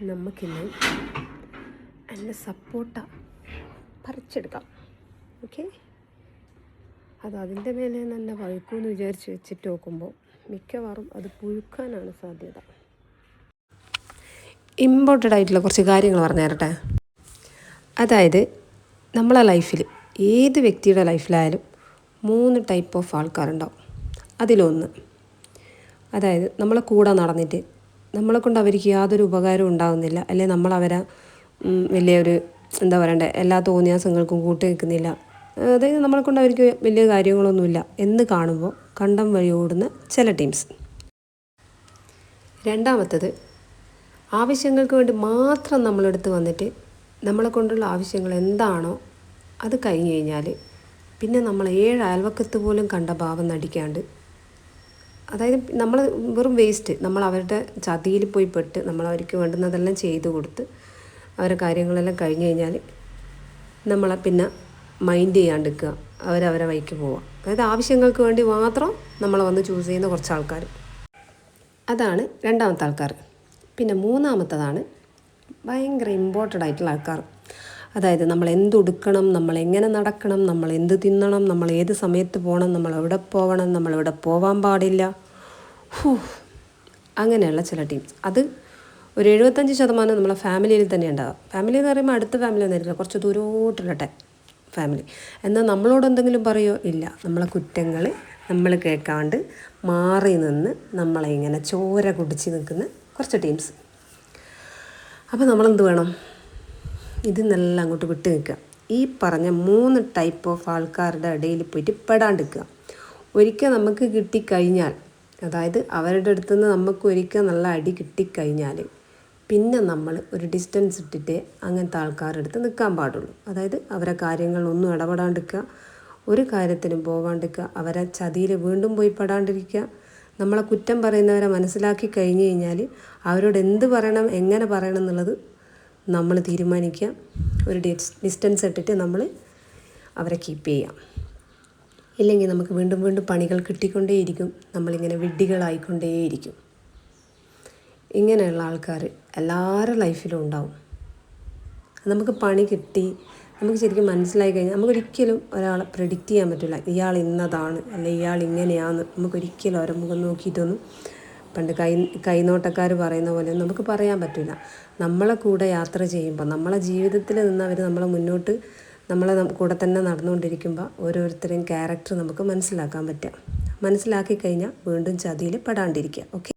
നമുക്കിന്ന് നല്ല സപ്പോട്ട പറിച്ചെടുക്കാം. ഓക്കെ, അത് അതിൻ്റെ മേലെ തന്നെ വഴുക്കുമെന്ന് വിചാരിച്ച് വെച്ചിട്ട് നോക്കുമ്പോൾ മിക്കവാറും അത് പുഴുക്കാനാണ് സാധ്യത. ഇമ്പോർട്ടൻ്റ് ആയിട്ടുള്ള കുറച്ച് കാര്യങ്ങൾ പറഞ്ഞു തരട്ടെ. അതായത് നമ്മളെ ലൈഫിൽ ഏത് വ്യക്തിയുടെ ലൈഫിലായാലും 3 ടൈപ്പ് ഓഫ് ആൾക്കാരുണ്ടാവും. അതിലൊന്ന്, അതായത് നമ്മളെ കൂടെ നടന്നിട്ട് നമ്മളെ കൊണ്ട് അവർക്ക് യാതൊരു ഉപകാരവും ഉണ്ടാകുന്നില്ല, അല്ലെങ്കിൽ നമ്മളവരെ വലിയൊരു എന്താ പറയണ്ടേ എല്ലാ തോന്നിയാസങ്ങൾക്കും കൂട്ടി നിൽക്കുന്നില്ല, അതായത് നമ്മളെ കൊണ്ട് അവർക്ക് വലിയ കാര്യങ്ങളൊന്നുമില്ല എന്ന് കാണുമ്പോൾ കണ്ടം വഴി ഓടുന്ന ചില ടീംസ്. രണ്ടാമത്തത്, ആവശ്യങ്ങൾക്ക് വേണ്ടി മാത്രം നമ്മളെടുത്ത് വന്നിട്ട് നമ്മളെ കൊണ്ടുള്ള ആവശ്യങ്ങൾ എന്താണോ അത് കഴിഞ്ഞ് കഴിഞ്ഞാൽ പിന്നെ നമ്മൾ 7 അയൽവക്കത്ത് പോലും കണ്ട ഭാവം നടിക്കാണ്ട്, അതായത് നമ്മൾ വെറും വേസ്റ്റ്, നമ്മൾ അവരുടെ ചതിയിൽ പോയി പെട്ട് നമ്മൾ അവർക്ക് വേണ്ടുന്നതെല്ലാം ചെയ്ത് കൊടുത്ത് അവരെ കാര്യങ്ങളെല്ലാം കഴിഞ്ഞ് കഴിഞ്ഞാൽ നമ്മളെ പിന്നെ മൈൻഡ് ചെയ്യാണ്ടിരിക്കുക, അവരവരെ വഴിക്ക് പോവുക. അതായത് ആവശ്യങ്ങൾക്ക് വേണ്ടി മാത്രം നമ്മളെ വന്ന് ചൂസ് ചെയ്യുന്ന കുറച്ച് ആൾക്കാർ. അതാണ് രണ്ടാമത്തെ ആൾക്കാർ. പിന്നെ മൂന്നാമത്തതാണ് ഭയങ്കര ഇമ്പോർട്ടൻ്റ് ആയിട്ടുള്ള ആൾക്കാർ. അതായത് നമ്മൾ എന്തുടുക്കണം, നമ്മൾ എങ്ങനെ നടക്കണം, നമ്മൾ എന്ത് തിന്നണം, നമ്മൾ ഏത് സമയത്ത് പോകണം, നമ്മൾ എവിടെ പോകണം, നമ്മളെവിടെ പോകാൻ പാടില്ല, അങ്ങനെയുള്ള ചില ടീംസ്. അത് ഒരു 75% നമ്മളെ ഫാമിലിയിൽ തന്നെ ഉണ്ടാകും. ഫാമിലി എന്ന് പറയുമ്പോൾ അടുത്ത ഫാമിലി ഒന്നുമില്ല, കുറച്ച് ദൂരോട്ടുള്ള ഫാമിലി. എന്നാൽ നമ്മളോട് എന്തെങ്കിലും പറയുമോ? ഇല്ല. നമ്മളെ കുറ്റങ്ങൾ നമ്മൾ കേൾക്കാണ്ട് മാറി നിന്ന് നമ്മളെ ഇങ്ങനെ ചോര കുടിച്ച് നിൽക്കുന്ന കുറച്ച് ടീംസ്. അപ്പോൾ നമ്മളെന്ത് വേണം? ഇതിന്നെല്ലാം അങ്ങോട്ട് വിട്ട് നിൽക്കുക. ഈ പറഞ്ഞ 3 ടൈപ്പ് ഓഫ് ആൾക്കാരുടെ ഇടയിൽ പോയിട്ട് പെടാണ്ടിരിക്കുക. ഒരിക്കൽ നമുക്ക് കിട്ടിക്കഴിഞ്ഞാൽ, അതായത് അവരുടെ അടുത്ത് നിന്ന് നമുക്ക് ഒരിക്കൽ നല്ല അടി കിട്ടിക്കഴിഞ്ഞാൽ പിന്നെ നമ്മൾ ഒരു ഡിസ്റ്റൻസ് ഇട്ടിട്ട് അങ്ങനത്തെ ആൾക്കാരുടെ അടുത്ത് നിൽക്കാൻ പാടുള്ളൂ. അതായത് അവരെ കാര്യങ്ങളൊന്നും ഇടപെടാണ്ടിരിക്കുക, ഒരു കാര്യത്തിനും പോകാണ്ടിരിക്കുക, അവരെ ചതിയിൽ വീണ്ടും പോയി പെടാണ്ടിരിക്കുക. നമ്മളെ കുറ്റം പറയുന്നവരെ മനസ്സിലാക്കി കഴിഞ്ഞ് കഴിഞ്ഞാൽ അവരോട് എന്ത് പറയണം, എങ്ങനെ പറയണം എന്നുള്ളത് നമ്മൾ തീരുമാനിക്കുക. ഒരു ഡിസ്റ്റൻസ് ഇട്ടിട്ട് നമ്മൾ അവരെ കീപ്പ് ചെയ്യാം. ഇല്ലെങ്കിൽ നമുക്ക് വീണ്ടും വീണ്ടും പണികൾ കിട്ടിക്കൊണ്ടേയിരിക്കും, നമ്മളിങ്ങനെ വിഡ്ഢികളായിക്കൊണ്ടേയിരിക്കും. ഇങ്ങനെയുള്ള ആൾക്കാർ എല്ലാവരുടെ ലൈഫിലും ഉണ്ടാവും. നമുക്ക് പണി കിട്ടി, നമുക്ക് ശരിക്കും മനസ്സിലായി കഴിഞ്ഞാൽ നമുക്കൊരിക്കലും ഒരാളെ പ്രെഡിക്റ്റ് ചെയ്യാൻ പറ്റില്ല. ഇയാൾ ഇന്നതാണ് അല്ലെങ്കിൽ ഇയാൾ ഇങ്ങനെയാണ്, നമുക്കൊരിക്കലും അവരെ മുഖം നോക്കിയിട്ടൊന്നും പണ്ട് കൈനോട്ടക്കാർ പറയുന്ന പോലെ നമുക്ക് പറയാൻ പറ്റില്ല. നമ്മളെ കൂടെ യാത്ര ചെയ്യുമ്പോൾ, നമ്മളെ ജീവിതത്തിൽ നിന്ന് അവർ നമ്മളെ മുന്നോട്ട് നമ്മളെ കൂടെ തന്നെ നടന്നുകൊണ്ടിരിക്കുമ്പോൾ ഓരോരുത്തരെയും ക്യാരക്ടർ നമുക്ക് മനസ്സിലാക്കാൻ പറ്റുക. മനസ്സിലാക്കി കഴിഞ്ഞാൽ വീണ്ടും ചതിയിൽ പെടാണ്ടിരിക്കുക. ഓക്കെ.